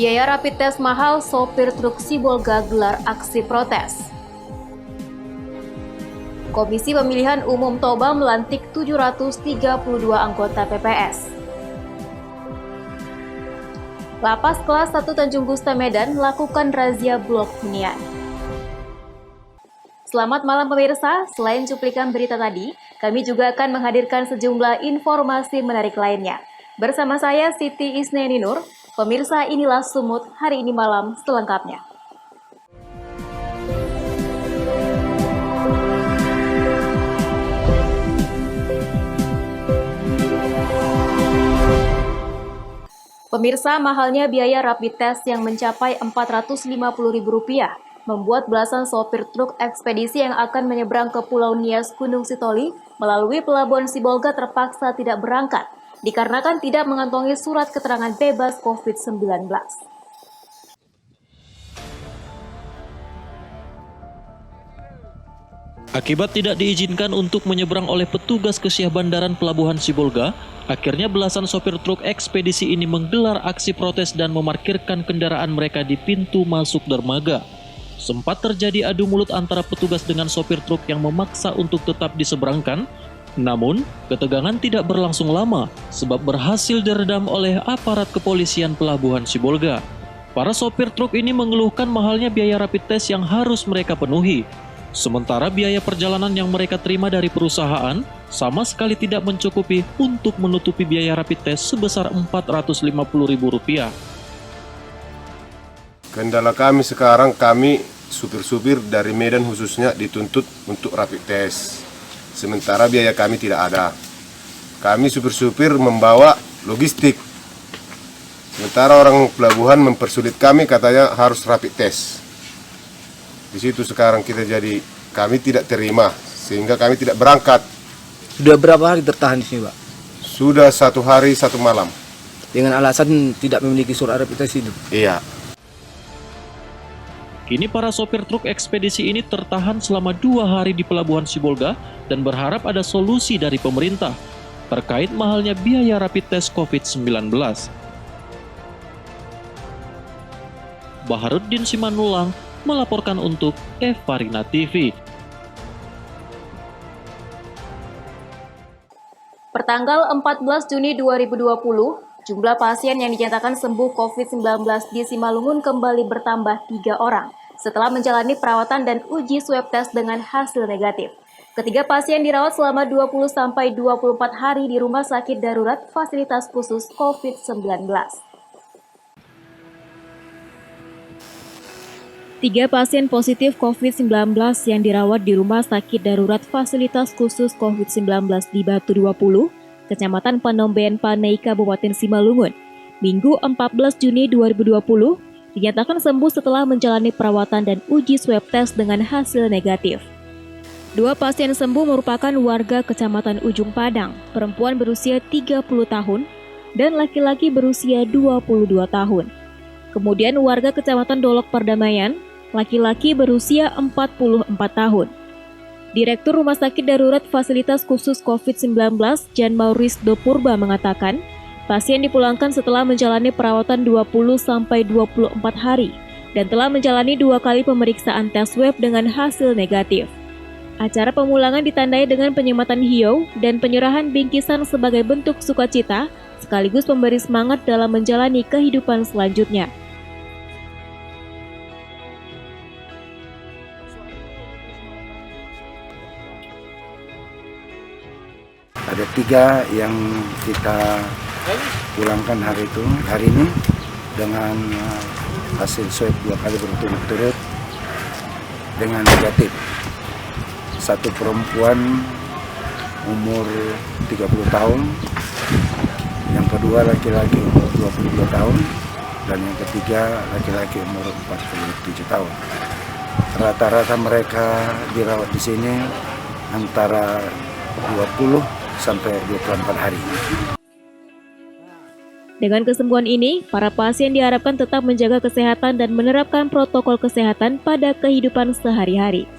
Biaya rapid test mahal, sopir truk Sibolga gelar aksi protes. Komisi Pemilihan Umum Toba melantik 732 anggota PPS. Lapas kelas 1 Tanjung Gusta Medan melakukan razia blok hunian. Selamat malam pemirsa, selain cuplikan berita tadi, kami juga akan menghadirkan sejumlah informasi menarik lainnya. Bersama saya Siti Isneni Nur, pemirsa inilah Sumut hari ini malam selengkapnya. Pemirsa, mahalnya biaya rapid test yang mencapai Rp450.000 membuat belasan sopir truk ekspedisi yang akan menyeberang ke Pulau Nias Gunung Sitoli melalui Pelabuhan Sibolga terpaksa tidak berangkat, dikarenakan tidak mengantongi surat keterangan bebas COVID-19. Akibat tidak diizinkan untuk menyeberang oleh petugas Kesyah Bandaran Pelabuhan Sibolga, akhirnya belasan sopir truk ekspedisi ini menggelar aksi protes dan memarkirkan kendaraan mereka di pintu masuk dermaga. Sempat terjadi adu mulut antara petugas dengan sopir truk yang memaksa untuk tetap diseberangkan, namun ketegangan tidak berlangsung lama sebab berhasil diredam oleh aparat kepolisian Pelabuhan Sibolga. Para sopir truk ini mengeluhkan mahalnya biaya rapid test yang harus mereka penuhi. Sementara biaya perjalanan yang mereka terima dari perusahaan sama sekali tidak mencukupi untuk menutupi biaya rapid test sebesar Rp450.000. Kendala kami sekarang, kami supir-supir dari Medan khususnya dituntut untuk rapid test. Sementara biaya kami tidak ada. Kami supir-supir membawa logistik. Sementara orang pelabuhan mempersulit kami, katanya harus rapid test. Di situ sekarang kami tidak terima, sehingga kami tidak berangkat. Sudah berapa hari tertahan di sini, Pak? Sudah 1 hari 1 malam. Dengan alasan tidak memiliki surat rapid test itu? Iya. Kini para sopir truk ekspedisi ini tertahan selama 2 hari di Pelabuhan Sibolga dan berharap ada solusi dari pemerintah terkait mahalnya biaya rapid test COVID-19. Baharuddin Simanulang melaporkan untuk Evarina TV. Pertanggal 14 Juni 2020, jumlah pasien yang dinyatakan sembuh COVID-19 di Simalungun kembali bertambah 3 orang setelah menjalani perawatan dan uji swab test dengan hasil negatif. Ketiga pasien dirawat selama 20-24 hari di Rumah Sakit Darurat Fasilitas Khusus COVID-19. 3 pasien positif COVID-19 yang dirawat di Rumah Sakit Darurat Fasilitas Khusus COVID-19 di Batu 20, Kecamatan Panombean Panai, Kabupaten Simalungun, Minggu 14 Juni 2020, dinyatakan sembuh setelah menjalani perawatan dan uji swab test dengan hasil negatif. 2 pasien sembuh merupakan warga Kecamatan Ujung Padang, perempuan berusia 30 tahun, dan laki-laki berusia 22 tahun. Kemudian warga Kecamatan Dolok Perdamaian, laki-laki berusia 44 tahun. Direktur Rumah Sakit Darurat Fasilitas Khusus COVID-19, Jan Maurice Dopurba mengatakan, pasien dipulangkan setelah menjalani perawatan 20-24 hari dan telah menjalani 2 kali pemeriksaan tes swab dengan hasil negatif. Acara pemulangan ditandai dengan penyematan hiau dan penyerahan bingkisan sebagai bentuk sukacita, sekaligus memberi semangat dalam menjalani kehidupan selanjutnya. Ada 3 yang kita pulangkan hari ini dengan hasil swab 2 kali berturut-turut dengan negatif. 1 perempuan umur 30 tahun, yang kedua laki-laki umur 22 tahun, dan yang ketiga laki-laki umur 47 tahun. Rata-rata mereka dirawat di sini antara 20 sampai 24 hari. Dengan kesembuhan ini, para pasien diharapkan tetap menjaga kesehatan dan menerapkan protokol kesehatan pada kehidupan sehari-hari.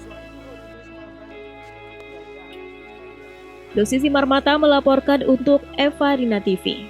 Dosi Simarmata melaporkan untuk Evarina TV.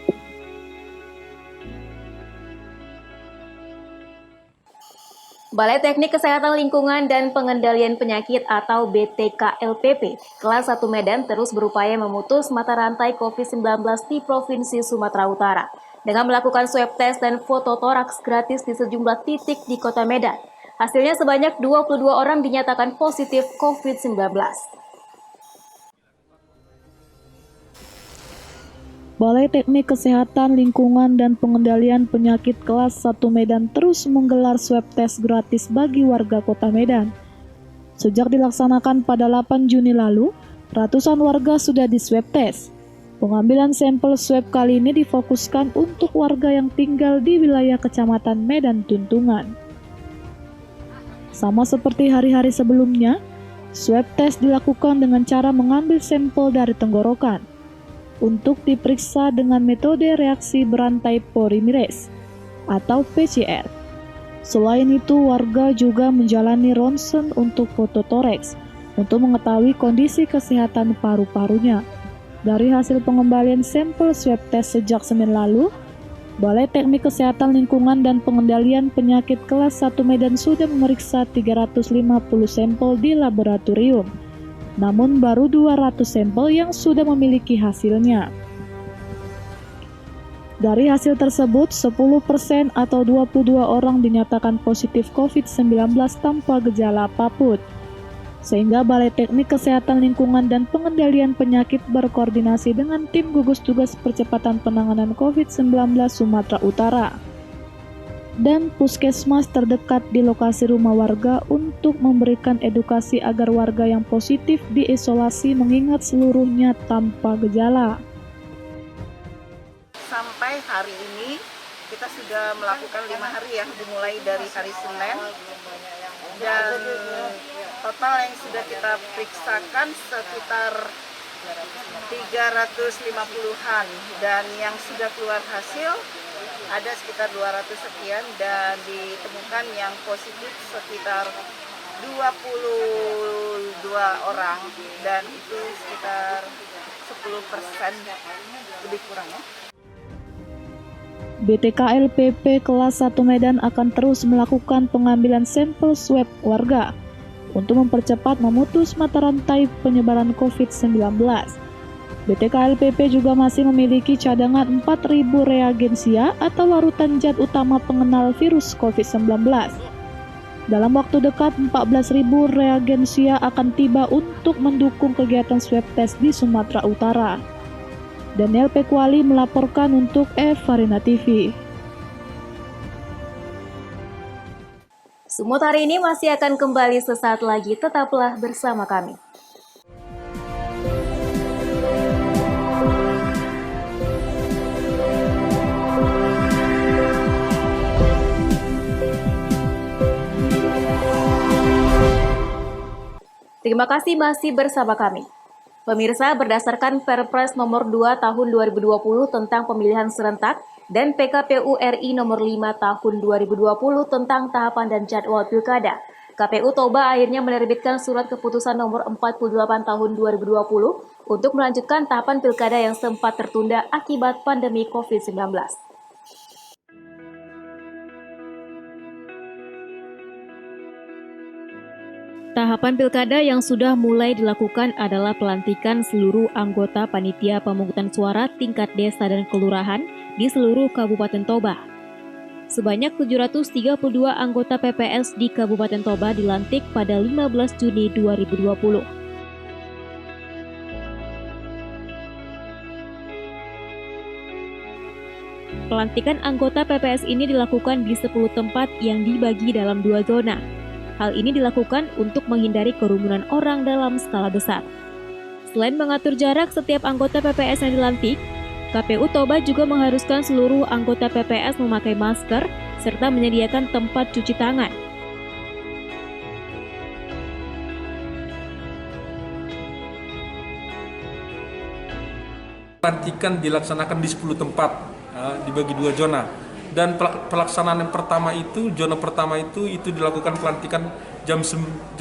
Balai Teknik Kesehatan Lingkungan dan Pengendalian Penyakit atau BTKLPP kelas 1 Medan terus berupaya memutus mata rantai COVID-19 di Provinsi Sumatera Utara dengan melakukan swab test dan foto toraks gratis di sejumlah titik di Kota Medan. Hasilnya sebanyak 22 orang dinyatakan positif COVID-19. Balai Teknik Kesehatan Lingkungan dan Pengendalian Penyakit kelas 1 Medan terus menggelar swab test gratis bagi warga Kota Medan. Sejak dilaksanakan pada 8 Juni lalu, ratusan warga sudah di-swab test. Pengambilan sampel swab kali ini difokuskan untuk warga yang tinggal di wilayah Kecamatan Medan Tuntungan. Sama seperti hari-hari sebelumnya, swab test dilakukan dengan cara mengambil sampel dari tenggorokan untuk diperiksa dengan metode reaksi berantai polimerase atau PCR. Selain itu, warga juga menjalani ronsen untuk foto toraks untuk mengetahui kondisi kesehatan paru-parunya. Dari hasil pengembalian sampel swab test sejak Senin lalu, Balai Teknik Kesehatan Lingkungan dan Pengendalian Penyakit kelas 1 Medan sudah memeriksa 350 sampel di laboratorium. Namun baru 200 sampel yang sudah memiliki hasilnya. Dari hasil tersebut, 10% atau 22 orang dinyatakan positif COVID-19 tanpa gejala apapun. Sehingga Balai Teknik Kesehatan Lingkungan dan Pengendalian Penyakit berkoordinasi dengan tim gugus tugas percepatan penanganan COVID-19 Sumatera Utara dan puskesmas terdekat di lokasi rumah warga untuk memberikan edukasi agar warga yang positif diisolasi mengingat seluruhnya tanpa gejala. Sampai hari ini kita sudah melakukan 5 hari ya, dimulai dari hari Senin, dan total yang sudah kita periksakan sekitar 350-an, dan yang sudah keluar hasil ada sekitar 200 sekian, dan ditemukan yang positif sekitar 22 orang, dan itu sekitar 10% lebih kurang ya. BTKLPP kelas 1 Medan akan terus melakukan pengambilan sampel swab warga untuk mempercepat memutus mata rantai penyebaran COVID-19. BTKLPP juga masih memiliki cadangan 4.000 reagensia atau larutan zat utama pengenal virus COVID-19. Dalam waktu dekat, 14.000 reagensia akan tiba untuk mendukung kegiatan swab test di Sumatera Utara. Daniel Pekwali melaporkan untuk Farina TV. Sumut hari ini masih akan kembali sesaat lagi, tetaplah bersama kami. Terima kasih masih bersama kami. Pemirsa, berdasarkan Perpres nomor 2 tahun 2020 tentang pemilihan serentak dan PKPU RI nomor 5 tahun 2020 tentang tahapan dan jadwal pilkada, KPU Toba akhirnya menerbitkan surat keputusan nomor 48 tahun 2020 untuk melanjutkan tahapan pilkada yang sempat tertunda akibat pandemi COVID-19. Tahapan pilkada yang sudah mulai dilakukan adalah pelantikan seluruh anggota panitia pemungutan suara tingkat desa dan kelurahan di seluruh Kabupaten Toba. Sebanyak 732 anggota PPS di Kabupaten Toba dilantik pada 15 Juni 2020. Pelantikan anggota PPS ini dilakukan di 10 tempat yang dibagi dalam 2 zona. Hal ini dilakukan untuk menghindari kerumunan orang dalam skala besar. Selain mengatur jarak setiap anggota PPS yang dilantik, KPU Toba juga mengharuskan seluruh anggota PPS memakai masker serta menyediakan tempat cuci tangan. Pelantikan dilaksanakan di 10 tempat, dibagi 2 zona. Dan pelaksanaan yang pertama itu, zona pertama itu dilakukan pelantikan jam 9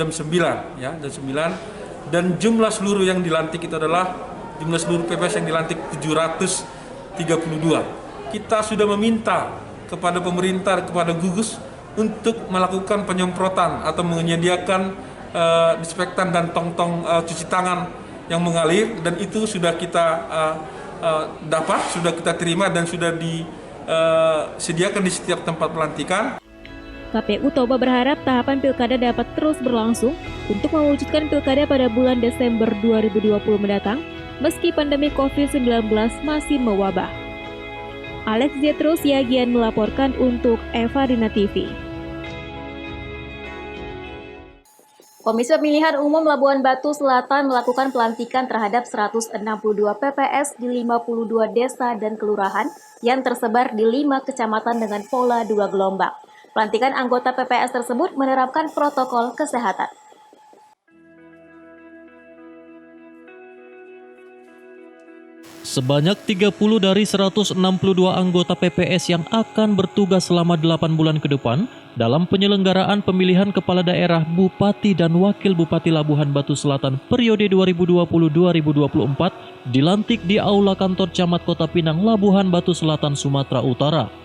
ya, jam 9, dan jumlah seluruh yang dilantik itu adalah jumlah seluruh PPS yang dilantik 732. Kita sudah meminta kepada pemerintah, kepada gugus untuk melakukan penyemprotan atau menyediakan disinfektan dan tong-tong cuci tangan yang mengalir, dan itu sudah kita sudah kita terima dan sudah disediakan di setiap tempat pelantikan. KPU Toba berharap tahapan pilkada dapat terus berlangsung untuk mewujudkan pilkada pada bulan Desember 2020 mendatang meski pandemi COVID-19 masih mewabah. Alex Zetrus Yagian melaporkan untuk Evarina TV. Komisi Pemilihan Umum Labuhan Batu Selatan melakukan pelantikan terhadap 162 PPS di 52 desa dan kelurahan yang tersebar di 5 kecamatan dengan pola 2 gelombang. Pelantikan anggota PPS tersebut menerapkan protokol kesehatan. Sebanyak 30 dari 162 anggota PPS yang akan bertugas selama 8 bulan ke depan dalam penyelenggaraan pemilihan kepala daerah, bupati dan wakil bupati Labuhan Batu Selatan periode 2020-2024 dilantik di Aula Kantor Camat Kota Pinang, Labuhan Batu Selatan, Sumatera Utara.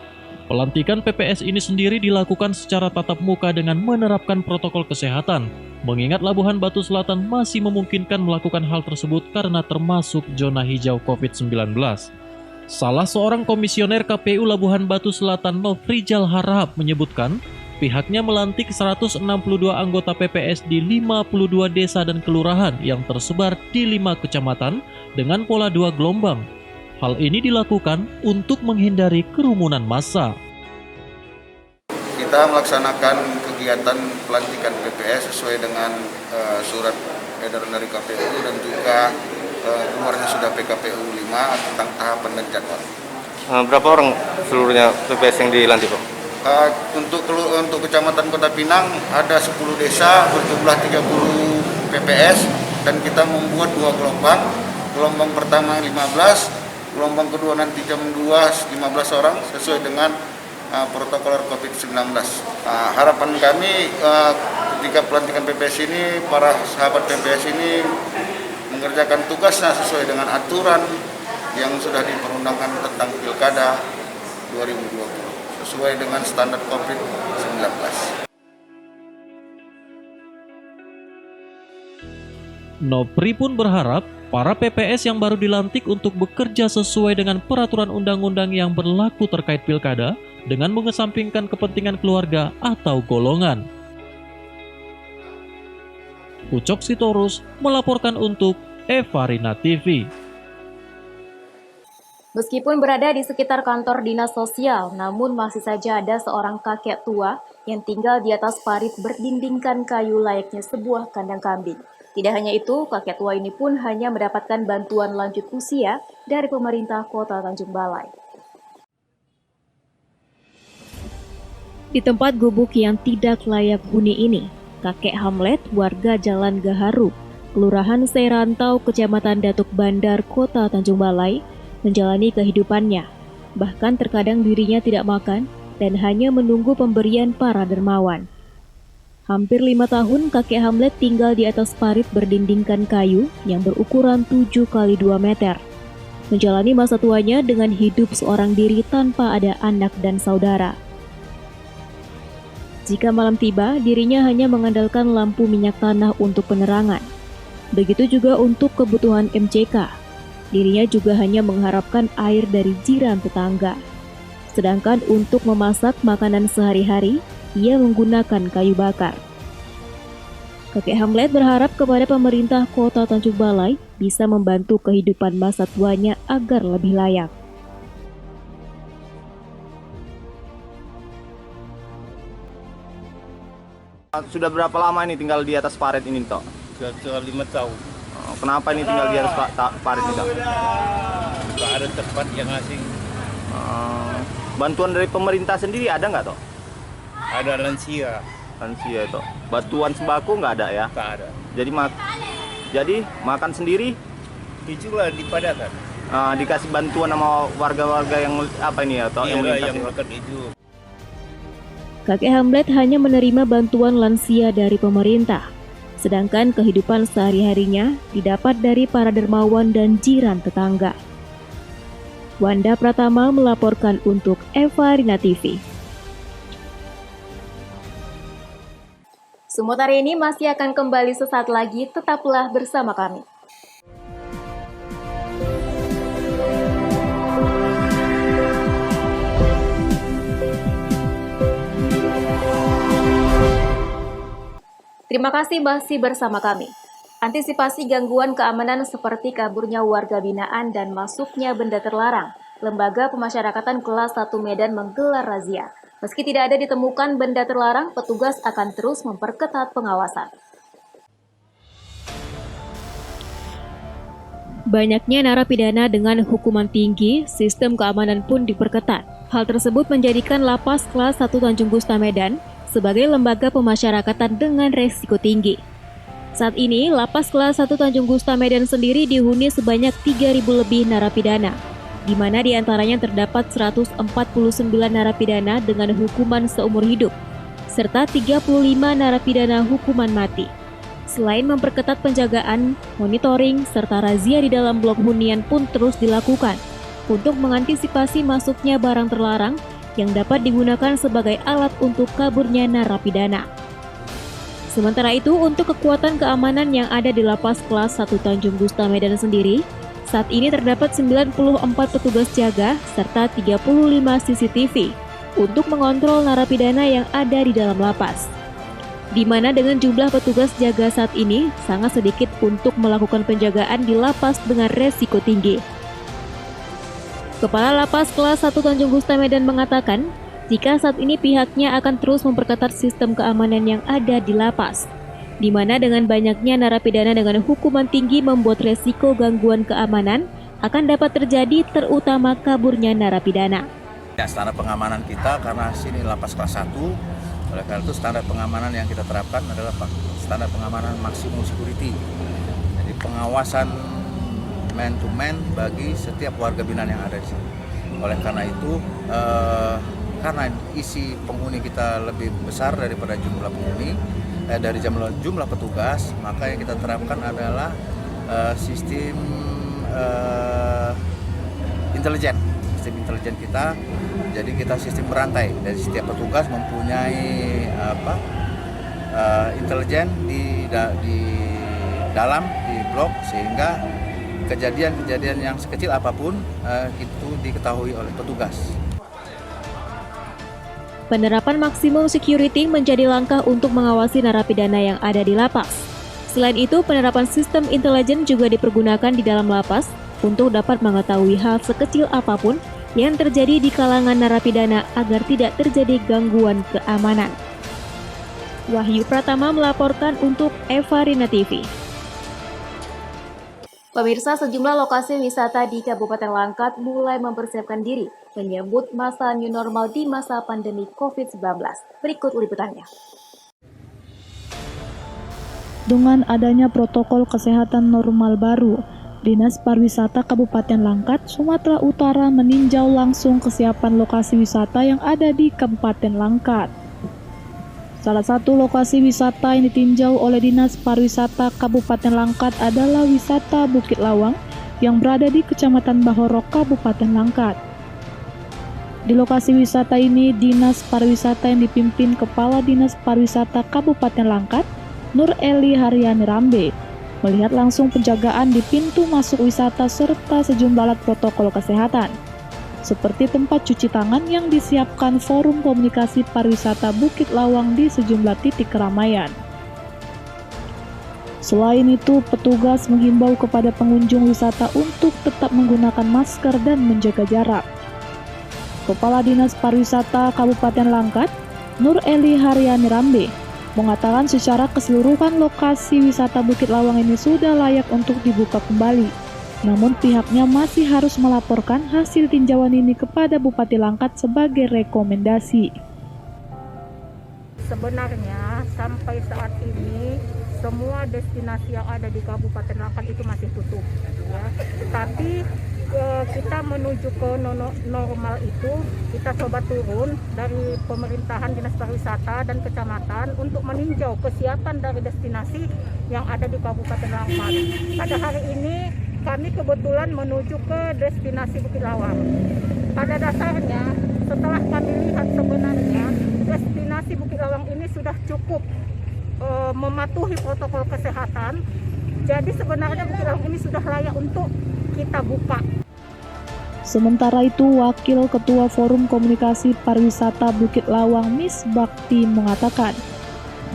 Pelantikan PPS ini sendiri dilakukan secara tatap muka dengan menerapkan protokol kesehatan, mengingat Labuhan Batu Selatan masih memungkinkan melakukan hal tersebut karena termasuk zona hijau COVID-19. Salah seorang komisioner KPU Labuhan Batu Selatan, Nofrijal Harahap, menyebutkan pihaknya melantik 162 anggota PPS di 52 desa dan kelurahan yang tersebar di 5 kecamatan dengan pola 2 gelombang. Hal ini dilakukan untuk menghindari kerumunan massa. Kita melaksanakan kegiatan pelantikan PPS sesuai dengan surat edaran dari KPU dan juga keluarnya sudah PKPU 5 tentang tahapan dan jadwal. Berapa orang seluruhnya PPS yang dilantik, Pak? Untuk Kecamatan Kota Pinang ada 10 desa berjumlah 30 PPS dan kita membuat 2 gelombang. Gelombang pertama 15, gelombang kedua nanti jam 2 15 orang sesuai dengan protokol COVID-19. Harapan kami ketika pelantikan PPS ini, para sahabat PPS ini mengerjakan tugasnya sesuai dengan aturan yang sudah diperundangkan tentang Pilkada 2020 sesuai dengan standar COVID-19. Nopri pun berharap para PPS yang baru dilantik untuk bekerja sesuai dengan peraturan undang-undang yang berlaku terkait pilkada dengan mengesampingkan kepentingan keluarga atau golongan. Ucok Sitorus melaporkan untuk Evarina TV. Meskipun berada di sekitar kantor dinas sosial, namun masih saja ada seorang kakek tua yang tinggal di atas parit berdindingkan kayu layaknya sebuah kandang kambing. Tidak hanya itu, kakek tua ini pun hanya mendapatkan bantuan lanjut usia dari pemerintah Kota Tanjung Balai. Di tempat gubuk yang tidak layak huni ini, kakek Hamlet, warga Jalan Gaharu, Kelurahan Serantau, Kecamatan Datuk Bandar, Kota Tanjung Balai, menjalani kehidupannya. Bahkan terkadang dirinya tidak makan dan hanya menunggu pemberian para dermawan. Hampir 5 tahun kakek Hamlet tinggal di atas parit berdindingkan kayu yang berukuran 7 x 2 meter. Menjalani masa tuanya dengan hidup seorang diri tanpa ada anak dan saudara. Jika malam tiba, dirinya hanya mengandalkan lampu minyak tanah untuk penerangan. Begitu juga untuk kebutuhan MCK. Dirinya juga hanya mengharapkan air dari jiran tetangga. Sedangkan untuk memasak makanan sehari-hari, ia menggunakan kayu bakar. Kakek Hamlet berharap kepada pemerintah Kota Tanjung Balai bisa membantu kehidupan masa tuanya agar lebih layak. Sudah berapa lama ini tinggal di atas parit ini, Tok? Sudah 5 tahun. Kenapa ini tinggal di atas parit ini, Tok? Tidak ada tempat yang asing. Bantuan dari pemerintah sendiri ada nggak, Tok? Ada lansia. Lansia itu. Bantuan sembako nggak ada ya? Tak ada. Jadi makan sendiri? Itulah dipadatan. Dikasih bantuan sama warga-warga yang apa ini ya? Iya, yang makan itu. Kakek Hamlet hanya menerima bantuan lansia dari pemerintah, sedangkan kehidupan sehari-harinya didapat dari para dermawan dan jiran tetangga. Wanda Pratama melaporkan untuk Evarina TV. Sumut hari ini masih akan kembali sesaat lagi, tetaplah bersama kami. Terima kasih masih bersama kami. Antisipasi gangguan keamanan seperti kaburnya warga binaan dan masuknya benda terlarang, Lembaga Pemasyarakatan Kelas 1 Medan menggelar razia. Meski tidak ada ditemukan benda terlarang, petugas akan terus memperketat pengawasan. Banyaknya narapidana dengan hukuman tinggi, sistem keamanan pun diperketat. Hal tersebut menjadikan Lapas Kelas 1 Tanjung Gusta Medan sebagai lembaga pemasyarakatan dengan resiko tinggi. Saat ini, Lapas Kelas 1 Tanjung Gusta Medan sendiri dihuni sebanyak 3.000 lebih narapidana, di mana diantaranya terdapat 149 narapidana dengan hukuman seumur hidup, serta 35 narapidana hukuman mati. Selain memperketat penjagaan, monitoring, serta razia di dalam blok hunian pun terus dilakukan untuk mengantisipasi masuknya barang terlarang yang dapat digunakan sebagai alat untuk kaburnya narapidana. Sementara itu, untuk kekuatan keamanan yang ada di Lapas Kelas 1 Tanjung Gusta Medan sendiri, saat ini terdapat 94 petugas jaga serta 35 CCTV untuk mengontrol narapidana yang ada di dalam lapas. Di mana dengan jumlah petugas jaga saat ini sangat sedikit untuk melakukan penjagaan di lapas dengan resiko tinggi. Kepala Lapas Kelas 1 Tanjung Gusta Medan mengatakan, jika saat ini pihaknya akan terus memperketat sistem keamanan yang ada di lapas, di mana dengan banyaknya narapidana dengan hukuman tinggi membuat resiko gangguan keamanan akan dapat terjadi, terutama kaburnya narapidana. Ya, standar pengamanan kita karena sini lapas kelas 1, oleh karena itu standar pengamanan yang kita terapkan adalah standar pengamanan maksimum security. Jadi pengawasan man to man bagi setiap warga binaan yang ada di sini. Oleh karena itu, karena isi penghuni kita lebih besar daripada jumlah penghuni, dari jumlah petugas, maka yang kita terapkan adalah sistem intelijen. Sistem intelijen kita, jadi kita sistem berantai. Dari setiap petugas mempunyai intelijen di dalam blok, sehingga kejadian-kejadian yang sekecil apapun itu diketahui oleh petugas. Penerapan maksimum security menjadi langkah untuk mengawasi narapidana yang ada di lapas. Selain itu, penerapan sistem intelijen juga dipergunakan di dalam lapas untuk dapat mengetahui hal sekecil apapun yang terjadi di kalangan narapidana agar tidak terjadi gangguan keamanan. Wahyu Pratama melaporkan untuk Eva Rina TV. Pemirsa, sejumlah lokasi wisata di Kabupaten Langkat mulai mempersiapkan diri menyambut masa new normal di masa pandemi COVID-19. Berikut liputannya. Dengan adanya protokol kesehatan normal baru, Dinas Pariwisata Kabupaten Langkat, Sumatera Utara meninjau langsung kesiapan lokasi wisata yang ada di Kabupaten Langkat. Salah satu lokasi wisata yang ditinjau oleh Dinas Pariwisata Kabupaten Langkat adalah wisata Bukit Lawang yang berada di Kecamatan Bahorok, Kabupaten Langkat. Di lokasi wisata ini, Dinas Pariwisata yang dipimpin Kepala Dinas Pariwisata Kabupaten Langkat, Nur Eli Haryani Rambe, melihat langsung penjagaan di pintu masuk wisata serta sejumlah alat protokol kesehatan, seperti tempat cuci tangan yang disiapkan Forum Komunikasi Pariwisata Bukit Lawang di sejumlah titik keramaian. Selain itu, petugas menghimbau kepada pengunjung wisata untuk tetap menggunakan masker dan menjaga jarak. Kepala Dinas Pariwisata Kabupaten Langkat, Nur Eli Haryani Rambe, mengatakan secara keseluruhan lokasi wisata Bukit Lawang ini sudah layak untuk dibuka kembali. Namun pihaknya masih harus melaporkan hasil tinjauan ini kepada Bupati Langkat sebagai rekomendasi. Sebenarnya sampai saat ini semua destinasi yang ada di Kabupaten Langkat itu masih tutup, ya. Tetapi kita menuju ke normal itu, kita coba turun dari pemerintahan Dinas Pariwisata dan Kecamatan untuk meninjau kesiapan dari destinasi yang ada di Kabupaten Langkat. Pada hari ini kami kebetulan menuju ke destinasi Bukit Lawang. Pada dasarnya, setelah kami lihat sebenarnya destinasi Bukit Lawang ini sudah cukup mematuhi protokol kesehatan. Jadi sebenarnya Bukit Lawang ini sudah layak untuk kita buka. Sementara itu, Wakil Ketua Forum Komunikasi Pariwisata Bukit Lawang, Miss Bakti, mengatakan,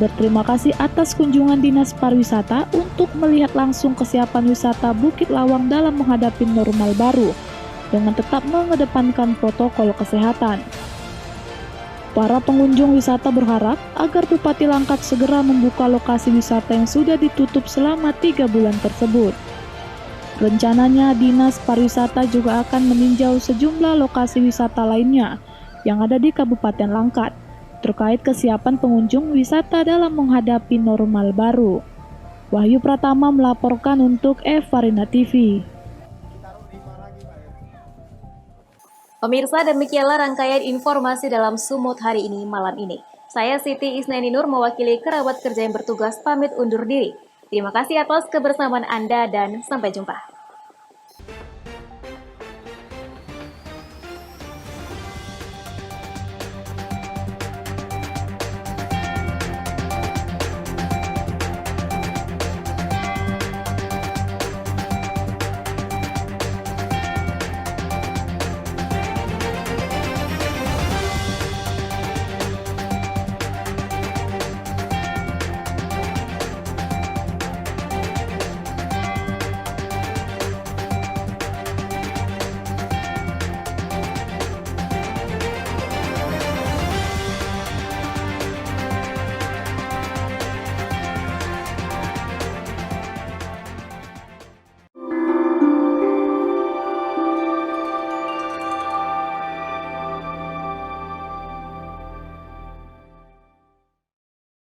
berterima kasih atas kunjungan Dinas Pariwisata untuk melihat langsung kesiapan wisata Bukit Lawang dalam menghadapi normal baru, dengan tetap mengedepankan protokol kesehatan. Para pengunjung wisata berharap agar Bupati Langkat segera membuka lokasi wisata yang sudah ditutup selama 3 bulan tersebut. Rencananya, Dinas Pariwisata juga akan meninjau sejumlah lokasi wisata lainnya yang ada di Kabupaten Langkat terkait kesiapan pengunjung wisata dalam menghadapi normal baru. Wahyu Pratama melaporkan untuk Evarina TV. Pemirsa, demikianlah rangkaian informasi dalam Sumut hari ini malam ini. Saya Siti Isnani Nur mewakili kerabat kerja yang bertugas pamit undur diri. Terima kasih atas kebersamaan Anda dan sampai jumpa.